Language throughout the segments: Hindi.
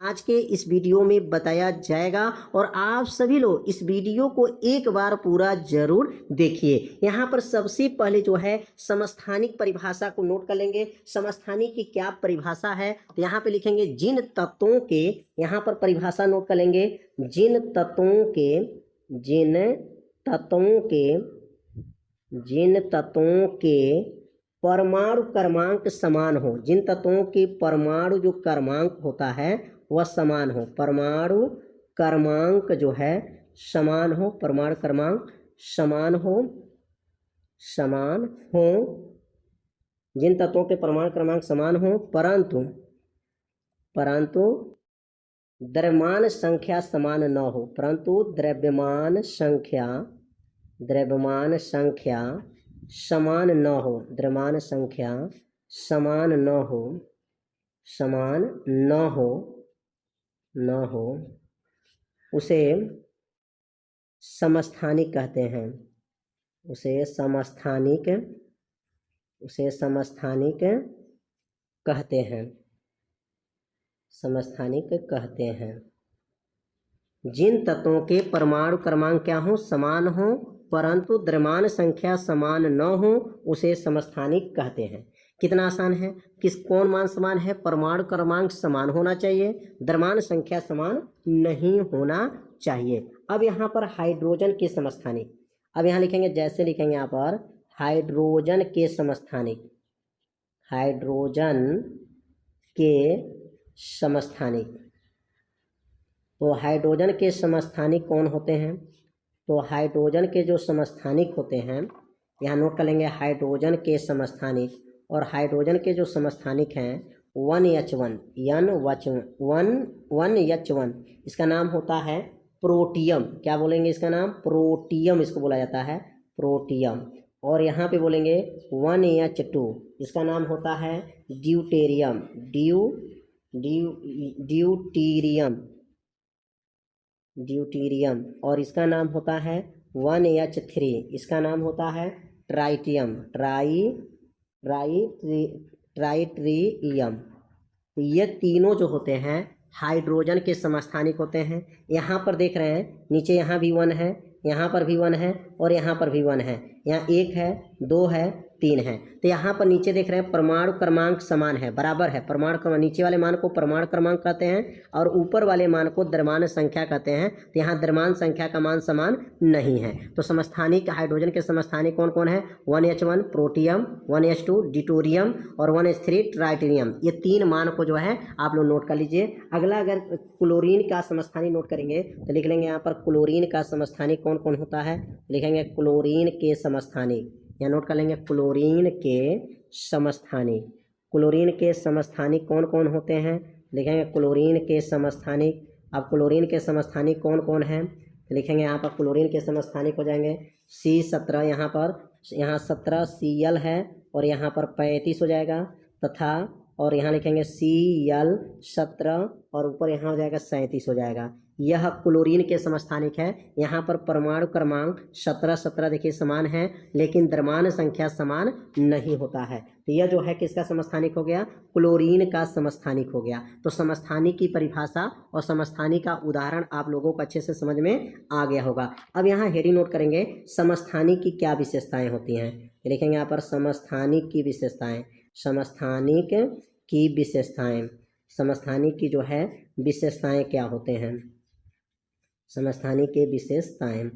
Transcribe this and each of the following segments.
आज के इस वीडियो में बताया जाएगा और आप सभी लोग इस वीडियो को एक बार पूरा जरूर देखिए। यहाँ पर सबसे पहले जो है समस्थानिक परिभाषा को नोट कर लेंगे। समस्थानिक की क्या परिभाषा है, तो यहाँ पे लिखेंगे जिन तत्वों के, यहाँ पर परिभाषा नोट कर लेंगे, जिन तत्वों के परमाणु क्रमांक समान हो, जिन तत्वों के परमाणु जो क्रमांक होता है वह समान हो, परमाणु क्रमांक जो है समान हो, परमाणु क्रमांक समान हो, जिन तत्वों के परमाणु क्रमांक समान हो परंतु द्रव्यमान संख्या समान न हो, परंतु द्रव्यमान संख्या समान न हो, द्रव्यमान संख्या समान न हो, उसे समस्थानिक कहते हैं, उसे समस्थानिक कहते हैं। जिन तत्वों के परमाणु क्रमांक क्या हो, समान हो, परंतु द्रव्यमान संख्या समान न हो, उसे समस्थानिक कहते हैं। कितना आसान है, कौन मान समान है, परमाणु क्रमांक समान होना चाहिए, द्रव्यमान संख्या समान नहीं होना चाहिए। अब यहाँ पर हाइड्रोजन के समस्थानिक, अब यहाँ लिखेंगे, जैसे लिखेंगे यहाँ पर हाइड्रोजन के समस्थानिक, तो हाइड्रोजन के समस्थानिक कौन होते हैं, तो हाइड्रोजन के जो समस्थानिक होते हैं, यहाँ नोट कर लेंगे हाइड्रोजन के समस्थानिक, और हाइड्रोजन के जो समस्थानिक हैं 1H1, इसका नाम होता है प्रोटियम। क्या बोलेंगे इसका नाम, प्रोटियम इसको बोला जाता है, प्रोटियम। और यहाँ पे बोलेंगे 1H2, इसका नाम होता है ड्यूटेरियम, ड्यूटीरियम। और इसका नाम होता है 1H3, इसका नाम होता है ट्राइटियम, ट्राइट्रियम। ये तीनों जो होते हैं हाइड्रोजन के समस्थानिक होते हैं। यहाँ पर देख रहे हैं नीचे, यहाँ भी 1 है, यहाँ पर भी 1 है, और यहाँ पर भी 1 है, यहाँ 1 है, 2 है, 3 है। तो यहाँ पर नीचे देख रहे हैं परमाणु क्रमांक समान है, बराबर है, परमाणु क्रमांक, नीचे वाले मान को परमाणु क्रमांक कहते हैं और ऊपर वाले मान को द्रव्यमान संख्या कहते हैं। तो यहाँ द्रव्यमान संख्या का मान समान नहीं है। तो समस्थानिक हाइड्रोजन के समस्थानिक कौन कौन है, 1H1 प्रोटियम, 1H2 ड्यूटेरियम और 1H3 ट्राइटेरियम। ये 3 मान को जो है आप लोग नोट कर लीजिए। अगला अगर क्लोरीन का समस्थानिक नोट करेंगे तो लिख लेंगे यहाँ पर क्लोरीन का समस्थानिक कौन कौन होता है, लिखेंगे क्लोरीन के समस्थानिक, यहाँ नोट कर लेंगे क्लोरीन के समस्थानिक कौन कौन होते हैं, लिखेंगे क्लोरीन के समस्थानिक। अब क्लोरीन के समस्थानिक कौन कौन है, लिखेंगे यहाँ पर क्लोरीन के समस्थानिक हो जाएंगे C17, यहाँ पर 17 Cl है और यहाँ पर 35 हो जाएगा, तथा और यहाँ लिखेंगे Cl17 और ऊपर यहाँ हो जाएगा 37 हो जाएगा। यह क्लोरीन के समस्थानिक है। यहाँ पर परमाणु क्रमांक 17 देखिए समान है, लेकिन द्रव्यमान संख्या समान नहीं होता है। तो यह जो है किसका समस्थानिक हो गया, क्लोरीन का समस्थानिक हो गया। तो समस्थानिक की परिभाषा और समस्थानिक का उदाहरण आप लोगों को अच्छे से समझ में आ गया होगा। अब यहाँ हेडिंग नोट करेंगे, समस्थानिक की क्या विशेषताएं होती हैं, लिखेंगे यहाँ पर समस्थानिक की विशेषताएं, समस्थानिक की जो है विशेषताएं क्या होते हैं, समस्थानिक के विशेषताएं।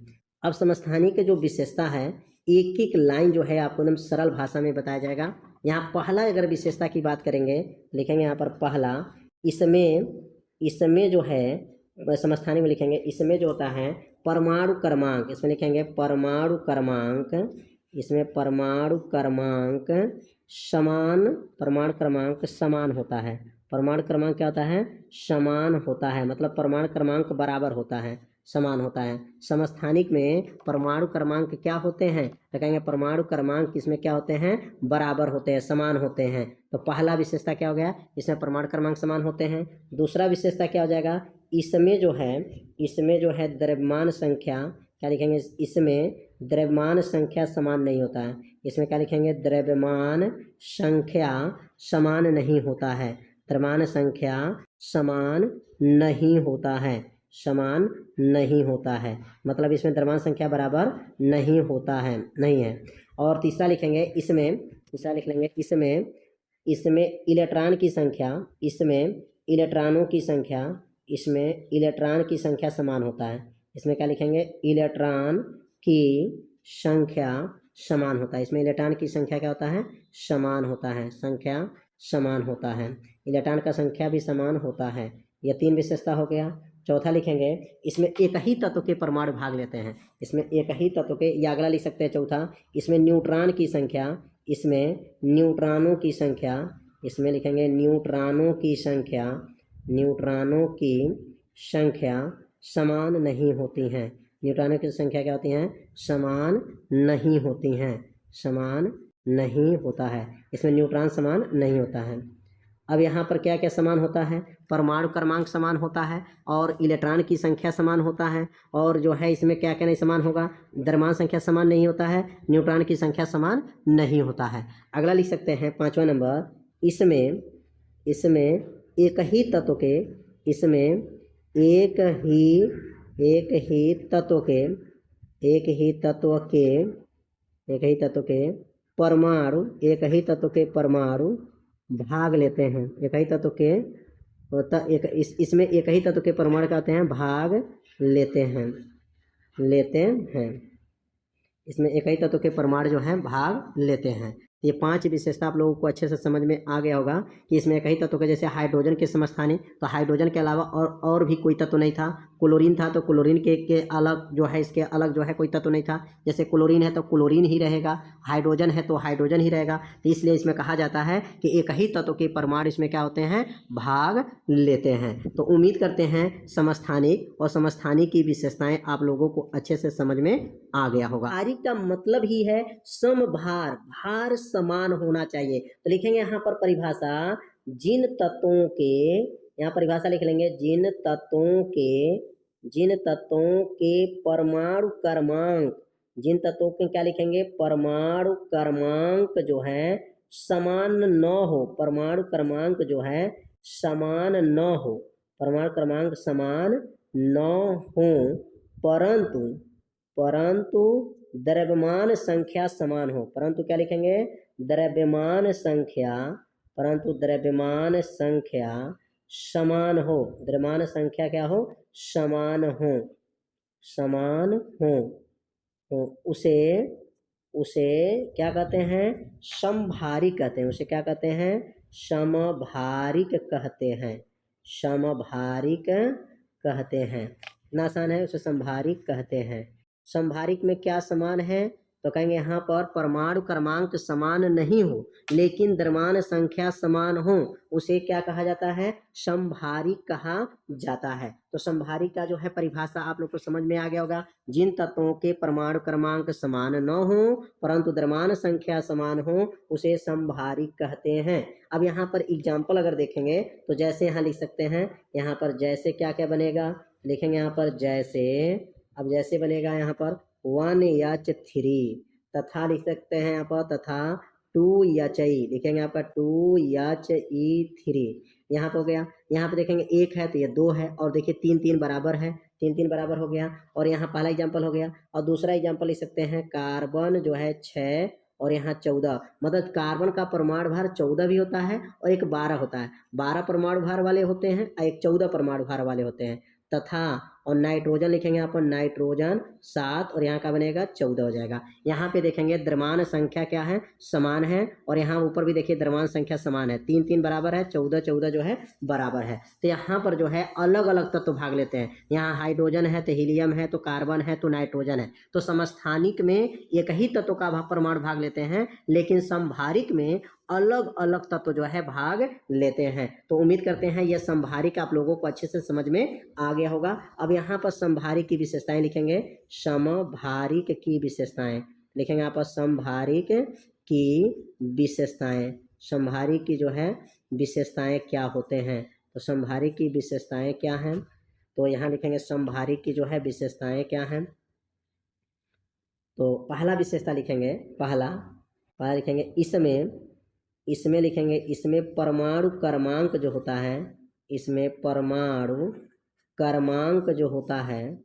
अब समस्थानिक के जो विशेषता है, एक एक लाइन जो है आपको एकदम सरल भाषा में बताया जाएगा। यहाँ पहला अगर विशेषता की बात करेंगे, लिखेंगे यहाँ पर पहला, इसमें जो है समस्थानिक में लिखेंगे, इसमें जो होता है परमाणु क्रमांक, इसमें लिखेंगे परमाणु क्रमांक, इसमें परमाणु क्रमांक समान होता है। परमाणु क्रमांक क्या होता है, समान होता है, मतलब परमाणु क्रमांक बराबर होता है, समान होता है। समस्थानिक में परमाणु क्रमांक क्या होते हैं, तो कहेंगे परमाणु क्रमांक इसमें क्या होते हैं, बराबर होते हैं, समान होते हैं। तो पहला विशेषता क्या हो गया, इसमें परमाणु क्रमांक समान होते हैं। दूसरा विशेषता क्या हो जाएगा, इसमें जो है द्रव्यमान संख्या, क्या लिखेंगे, इसमें द्रव्यमान संख्या समान नहीं होता है, इसमें क्या लिखेंगे, द्रव्यमान संख्या समान नहीं होता है, द्रव्यमान संख्या समान नहीं होता है, समान नहीं होता है, मतलब इसमें द्रव्यमान संख्या बराबर नहीं होता है, नहीं है। और तीसरा लिखेंगे इसमें, तीसरा लिख लेंगे इसमें, इसमें इलेक्ट्रॉन की संख्या, इसमें इलेक्ट्रॉनों की संख्या, इसमें इलेक्ट्रॉन की संख्या समान होता है। इसमें क्या लिखेंगे, इलेक्ट्रॉन की संख्या समान होता है। इसमें इलेक्ट्रॉन की संख्या क्या होता है, समान होता है, संख्या समान होता है, इलेक्ट्रॉन का संख्या भी समान होता है। यह 3 विशेषता हो गया। चौथा लिखेंगे इसमें एक ही तत्व के परमाणु भाग लेते हैं, इसमें एक ही तत्व के, या अगला लिख सकते हैं चौथा, इसमें न्यूट्रॉन की संख्या, इसमें न्यूट्रॉनों की संख्या, इसमें लिखेंगे न्यूट्रॉनों की संख्या, न्यूट्रॉनों की संख्या समान नहीं होती हैं। न्यूट्रॉनों की संख्या क्या होती हैं, समान नहीं होती हैं, समान नहीं होता है, इसमें न्यूट्रॉन समान नहीं होता है। अब यहाँ पर क्या क्या समान होता है, परमाणु क्रमांक समान होता है और इलेक्ट्रॉन की संख्या समान होता है, और जो है इसमें क्या क्या नहीं समान होगा, द्रव्यमान संख्या समान नहीं होता है, न्यूट्रॉन की संख्या समान नहीं होता है। अगला लिख सकते हैं 5वां नंबर, इसमें, इसमें एक ही तत्व के, इसमें एक ही तत्व के, एक ही तत्व के, एक ही तत्व के परमाणु, एक ही तत्व के परमाणु भाग लेते हैं, एक ही तत्व के इसमें एक ही तत्व के परमाणु कहते हैं भाग लेते हैं, लेते हैं, इसमें एक ही तत्व के परमाणु जो हैं भाग लेते हैं। ये 5 विशेषता आप लोगों को अच्छे से समझ में आ गया होगा कि इसमें एक ही तत्व के, जैसे हाइड्रोजन के समस्थानिक, तो हाइड्रोजन के अलावा और भी कोई तत्व नहीं था। क्लोरीन था तो क्लोरीन के अलग जो है, इसके अलग जो है कोई तत्व नहीं था। जैसे क्लोरीन है तो क्लोरीन ही रहेगा, हाइड्रोजन है तो हाइड्रोजन ही रहेगा। तो इसलिए इसमें कहा जाता है कि एक ही तत्व के परमाणु इसमें क्या होते हैं, भाग लेते हैं। तो उम्मीद करते हैं समस्थानिक और समस्थानिक की विशेषताएं आप लोगों को अच्छे से समझ में आ गया होगा। भारी का मतलब ही है समभार, भार समान होना चाहिए। तो लिखेंगे यहाँ पर परिभाषा, जिन तत्वों के, यहाँ परिभाषा लिख लेंगे, जिन तत्वों के, जिन तत्वों के परमाणु क्रमांक, जिन तत्वों के क्या लिखेंगे, परमाणु क्रमांक जो है समान न हो, परमाणु क्रमांक जो है समान न हो, परमाणु क्रमांक समान न हो, परंतु, परंतु द्रव्यमान संख्या समान हो, परंतु क्या लिखेंगे, द्रव्यमान संख्या, परंतु द्रव्यमान संख्या समान हो, द्रव्यमान संख्या क्या हो, समान हो, समान हो, उसे, उसे क्या कहते हैं, समभारिक कहते हैं, उसे क्या कहते हैं, समभारिक कहते हैं, समभारिक कहते हैं। इतना आसान है, उसे समभारिक कहते हैं। समभारिक में क्या समान है, तो कहेंगे यहाँ पर परमाणु क्रमांक समान नहीं हो लेकिन द्रव्यमान संख्या समान हो, उसे क्या कहा जाता है, समभारिक कहा जाता है। तो समभारिक का जो है परिभाषा आप लोग को समझ में आ गया होगा, जिन तत्वों के परमाणु क्रमांक समान न हो परंतु द्रव्यमान संख्या समान हो उसे समभारिक कहते हैं। अब यहाँ पर एग्जाम्पल अगर देखेंगे तो जैसे यहाँ लिख सकते हैं, यहाँ पर जैसे क्या क्या बनेगा, लिखेंगे यहाँ पर जैसे, अब जैसे बनेगा यहाँ पर 1H3, तथा लिख सकते हैं यहाँ पर, तथा 2HE, लिखेंगे यहाँ पर 2HE3, यहाँ पर हो गया। यहाँ पे देखेंगे 1 है तो ये 2 है, और देखिए 3 3 बराबर है, 3 3 बराबर हो गया, और यहाँ पहला एग्जाम्पल हो गया। और दूसरा एग्जाम्पल लिख सकते हैं, कार्बन जो है 6 और यहाँ 14, मतलब कार्बन का परमाणु भार 14 भी होता है और एक 12 होता है, 12 परमाणु भार वाले होते हैं और एक 14 परमाणु भार वाले होते हैं। तथा, और नाइट्रोजन लिखेंगे यहाँ पर, नाइट्रोजन 7 और यहाँ का बनेगा 14 हो जाएगा। यहाँ पे देखेंगे द्रव्यमान संख्या क्या है, समान है, और यहाँ ऊपर भी देखिए द्रव्यमान संख्या समान है, 3 3 बराबर है, 14 14 जो है बराबर है। तो यहाँ पर जो है अलग अलग तत्व भाग लेते हैं, यहाँ हाइड्रोजन है तो हीलियम है तो कार्बन है तो नाइट्रोजन है। तो समस्थानिक में एक ही तत्व का परमाणु भाग लेते हैं लेकिन समभारिक में अलग अलग तत्व जो है भाग लेते हैं। तो उम्मीद करते हैं यह समभारिक आप लोगों को अच्छे से समझ में आ गया होगा। अब यहाँ पर समभारिक की विशेषताएं लिखेंगे, समभारिक की विशेषताएं लिखेंगे यहाँ पर, समभारिक की विशेषताएं, समभारिक की जो है विशेषताएं क्या होते हैं, तो समभारिक की विशेषताएं क्या हैं, तो यहाँ लिखेंगे समभारिक की जो है विशेषताएं क्या हैं। तो पहला विशेषता लिखेंगे, पहला लिखेंगे इसमें, इसमें लिखेंगे, इसमें परमाणु क्रमांक जो होता है, इसमें परमाणु क्रमांक जो होता है,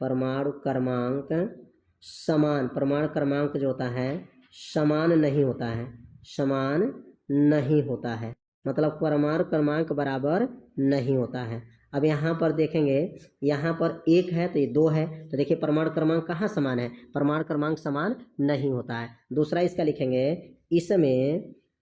परमाणु क्रमांक समान, परमाणु क्रमांक जो होता है समान नहीं होता है, समान नहीं होता है, मतलब परमाणु क्रमांक बराबर नहीं होता है। अब यहाँ पर देखेंगे, यहाँ पर एक है तो ये दो है, तो देखिए परमाणु क्रमांक कहाँ समान है, परमाणु क्रमांक समान नहीं होता है। दूसरा इसका लिखेंगे,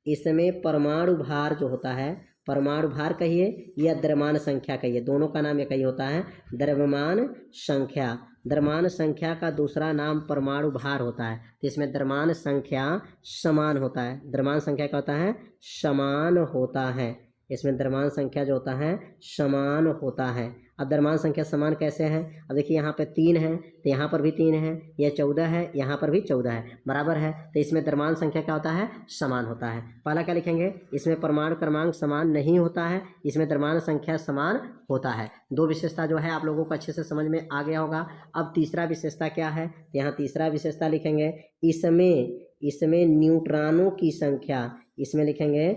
इसमें परमाणु भार जो होता है, परमाणु भार कहिए या द्रव्यमान संख्या कहिए, दोनों का नाम एक ही होता है, द्रव्यमान संख्या। द्रव्यमान संख्या का दूसरा नाम परमाणु भार होता है, तो इसमें द्रव्यमान संख्या समान होता है। द्रव्यमान संख्या क्या होता है, समान होता है, इसमें द्रव्यमान संख्या जो होता है समान होता है। अब द्रव्यमान संख्या समान कैसे है, अब देखिए यहाँ पे 3 है तो यहाँ पर भी 3 है, यह 14 है यहाँ पर भी 14 है, बराबर है, तो इसमें द्रव्यमान संख्या क्या होता है, समान होता है। पहला क्या लिखेंगे, इसमें परमाणु क्रमांक समान नहीं होता है, इसमें द्रव्यमान संख्या समान होता है। दो विशेषता जो है आप लोगों को अच्छे से समझ में आ गया होगा। अब तीसरा विशेषता क्या है, तो यहाँ तीसरा विशेषता लिखेंगे, इसमें न्यूट्रॉनों की संख्या, इसमें लिखेंगे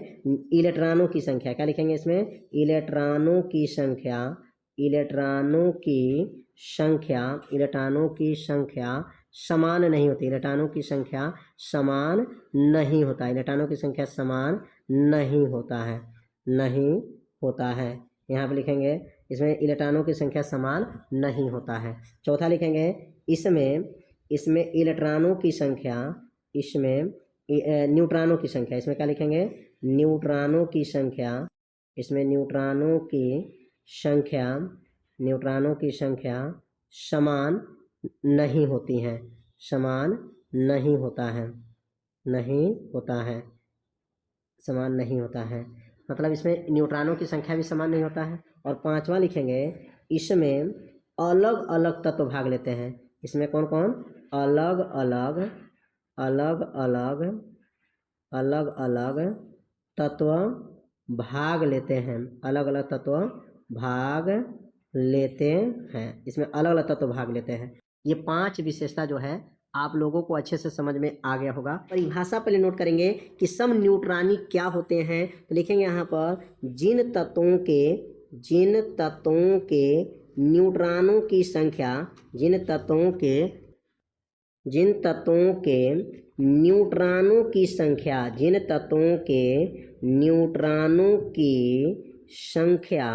इलेक्ट्रॉनों की संख्या, क्या लिखेंगे इसमें, इलेक्ट्रॉनों की संख्या, इलेक्ट्रॉनों की संख्या समान नहीं होती, इलेक्ट्रॉनों की संख्या समान नहीं होता, इलेक्ट्रॉनों की संख्या समान नहीं होता है, नहीं होता है। यहाँ पे लिखेंगे इसमें इलेक्ट्रॉनों की संख्या समान नहीं होता है। चौथा लिखेंगे, इसमें इलेक्ट्रॉनों की संख्या, इसमें न्यूट्रॉनों की संख्या, इसमें क्या लिखेंगे, न्यूट्रॉनों की संख्या, इसमें न्यूट्रॉनों की संख्या समान नहीं होती है, समान नहीं होता है, नहीं होता है, समान नहीं होता है, मतलब इसमें न्यूट्रॉनों की संख्या भी समान नहीं होता है। और पांचवा लिखेंगे, इसमें अलग अलग तत्व भाग लेते हैं, इसमें कौन कौन अलग अलग तत्व भाग लेते हैं, अलग अलग तत्व भाग लेते हैं, इसमें अलग अलग तत्व भाग लेते हैं। ये 5 विशेषता जो है आप लोगों को अच्छे से समझ में आ गया होगा। परिभाषा पहले नोट करेंगे कि समन्यूट्रॉनिक क्या होते हैं, तो लिखेंगे यहाँ पर, जिन तत्वों के न्यूट्रॉनों की संख्या, जिन तत्वों के न्यूट्रॉनों की संख्या, जिन तत्वों के न्यूट्रॉनों की संख्या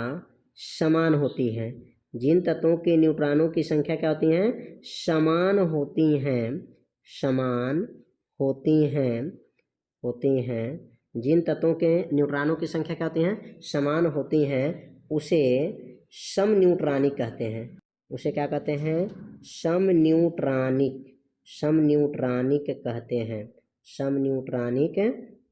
समान होती है, जिन तत्वों के न्यूट्रॉनों की संख्या क्या होती हैं, समान होती हैं, समान होती हैं, जिन तत्वों के न्यूट्रॉनों की संख्या क्या होती हैं, समान होती हैं, उसे समन्यूट्रॉनिक कहते हैं, उसे क्या कहते हैं, समन्यूट्रॉनिक कहते हैं, समन्यूट्रॉनिक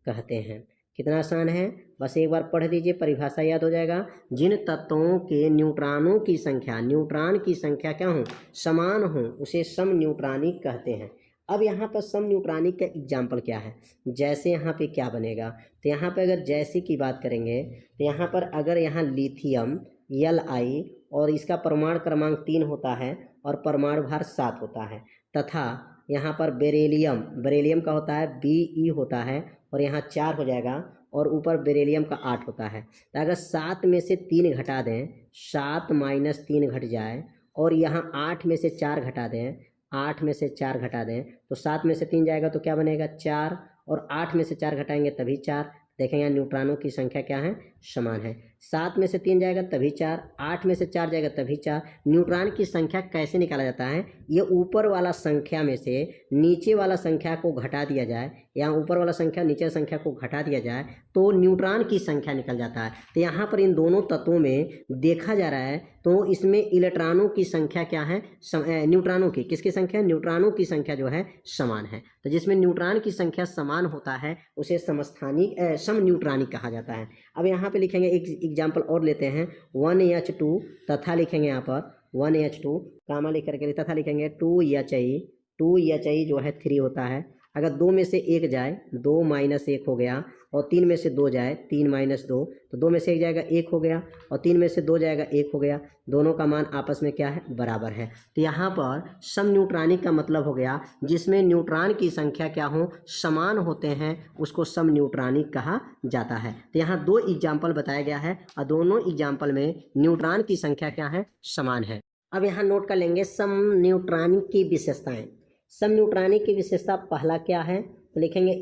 कहते हैं। कितना आसान है, बस एक बार पढ़ दीजिए, परिभाषा याद हो जाएगा। जिन तत्वों के न्यूट्रॉनों की संख्या, न्यूट्रॉन की संख्या क्या हो, समान हो, उसे समन्यूट्रॉनिक कहते हैं। अब यहाँ पर समन्यूट्रॉनिक का एग्जाम्पल क्या है, जैसे यहाँ पे क्या बनेगा, तो यहाँ पे अगर जैसे की बात करेंगे तो यहाँ पर अगर यहाँ लिथियम Li और इसका परमाणु क्रमांक 3 होता है और परमाणु भार 7 होता है, तथा यहाँ पर बेरिलियम का होता है Be होता है और यहाँ 4 हो जाएगा और ऊपर बेरिलियम का 8 होता है। तो अगर 7 में से 3 घटा दें, 7 माइनस 3 घट जाए और यहाँ 8 में से 4 घटा दें, 8 में से 4 घटा दें तो 7 में से 3 जाएगा तो क्या बनेगा 4, और 8 में से 4 घटाएंगे तभी 4। देखेंगे यहाँ न्यूट्रॉनों की संख्या क्या है, समान है। 7 में से 3 जाएगा तभी 4, 8 में से 4 जाएगा तभी 4। न्यूट्रॉन की संख्या कैसे निकाला जाता है, ये ऊपर वाला संख्या में से नीचे वाला संख्या को घटा दिया जाए, या ऊपर वाला संख्या नीचे संख्या को घटा दिया जाए तो न्यूट्रॉन की संख्या निकल जाता है। तो यहाँ पर इन दोनों तत्वों में देखा जा रहा है तो इसमें इलेक्ट्रॉनों की संख्या क्या है, न्यूट्रॉनों की, किसकी संख्या, न्यूट्रॉनों की संख्या जो है समान है। तो जिसमें न्यूट्रॉन की संख्या समान होता है उसे समन्यूट्रॉनिक कहा जाता है। अब यहाँ पे लिखेंगे एक एग्जाम्पल और लेते हैं, 1H2 तथा लिखेंगे यहाँ पर 1H2 कामा लिख करके तथा लिखेंगे 2Hi जो है 3 होता है। अगर 2 में से 1 जाए, 2 माइनस 1 हो गया और 3 में से 2 जाए, 3 माइनस 2, तो 2 में से 1 जाएगा 1 हो गया, और 3 में से 2 जाएगा 1 हो गया। दोनों का मान आपस में क्या है, बराबर है। तो यहाँ पर सम न्यूट्रॉनिक का मतलब हो गया जिसमें न्यूट्रॉन की संख्या क्या हो, समान होते हैं, उसको सम न्यूट्रॉनिक कहा जाता है। तो यहाँ 2 एग्जाम्पल बताया गया है और दोनों एग्जाम्पल में न्यूट्रॉन की संख्या क्या है, समान है। अब यहाँ नोट कर लेंगे सम न्यूट्रॉनिक की विशेषताएं। सम न्यूट्रॉनिक की विशेषता पहला क्या है, तो लिखेंगे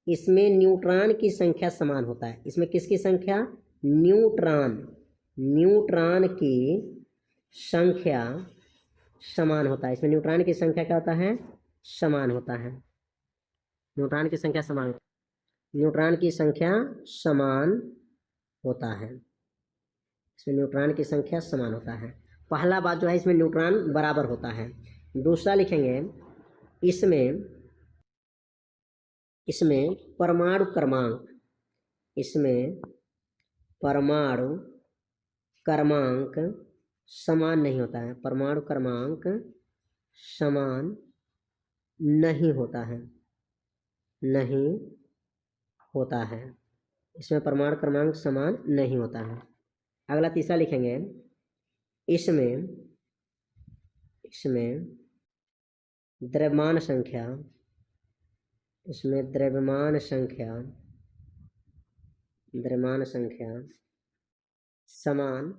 इसमें न्यूट्रॉन की संख्या समान होता है। इसमें किसकी संख्या, न्यूट्रॉन की संख्या समान होता है। इसमें न्यूट्रॉन की संख्या क्या होता है, समान होता है। न्यूट्रॉन की संख्या समान, न्यूट्रॉन की संख्या समान होता है। इसमें न्यूट्रॉन की संख्या समान होता है। पहला बात जो है, इसमें न्यूट्रॉन बराबर होता है। दूसरा लिखेंगे इसमें परमाणु क्रमांक, इसमें परमाणु क्रमांक समान नहीं होता है। परमाणु क्रमांक समान नहीं होता है, नहीं होता है। इसमें परमाणु क्रमांक समान नहीं होता है। अगला तीसरा लिखेंगे, इसमें द्रव्यमान संख्या, इसमें द्रव्यमान संख्या समान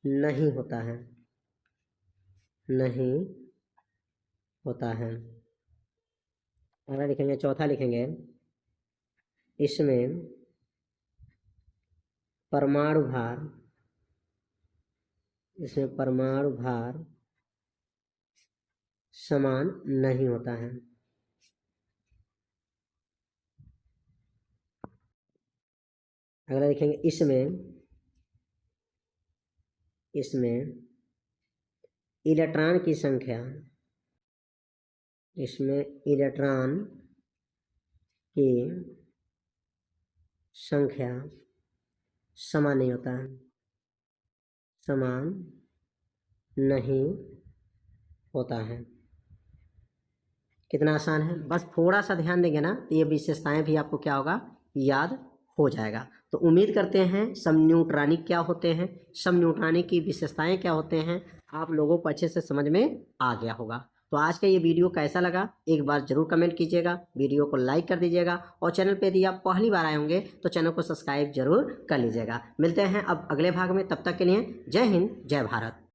नहीं होता है, नहीं होता है। अगला लिखेंगे, चौथा लिखेंगे, इसमें परमाणु भार समान नहीं होता है। अगला लिखेंगे, इसमें इलेक्ट्रॉन की संख्या, इसमें इलेक्ट्रॉन की संख्या समान नहीं होता है, समान नहीं होता है। कितना आसान है, बस थोड़ा सा ध्यान देंगे ना तो ये विशेषताएं भी आपको क्या होगा, याद हो जाएगा। तो उम्मीद करते हैं सम न्यूट्रॉनिक क्या होते हैं, सम न्यूट्रॉनिक की विशेषताएं क्या होते हैं, आप लोगों को अच्छे से समझ में आ गया होगा। तो आज का ये वीडियो कैसा लगा एक बार जरूर कमेंट कीजिएगा, वीडियो को लाइक कर दीजिएगा, और चैनल पे यदि आप पहली बार आए होंगे तो चैनल को सब्सक्राइब जरूर कर लीजिएगा। मिलते हैं अब अगले भाग में, तब तक के लिए जय हिंद, जय भारत।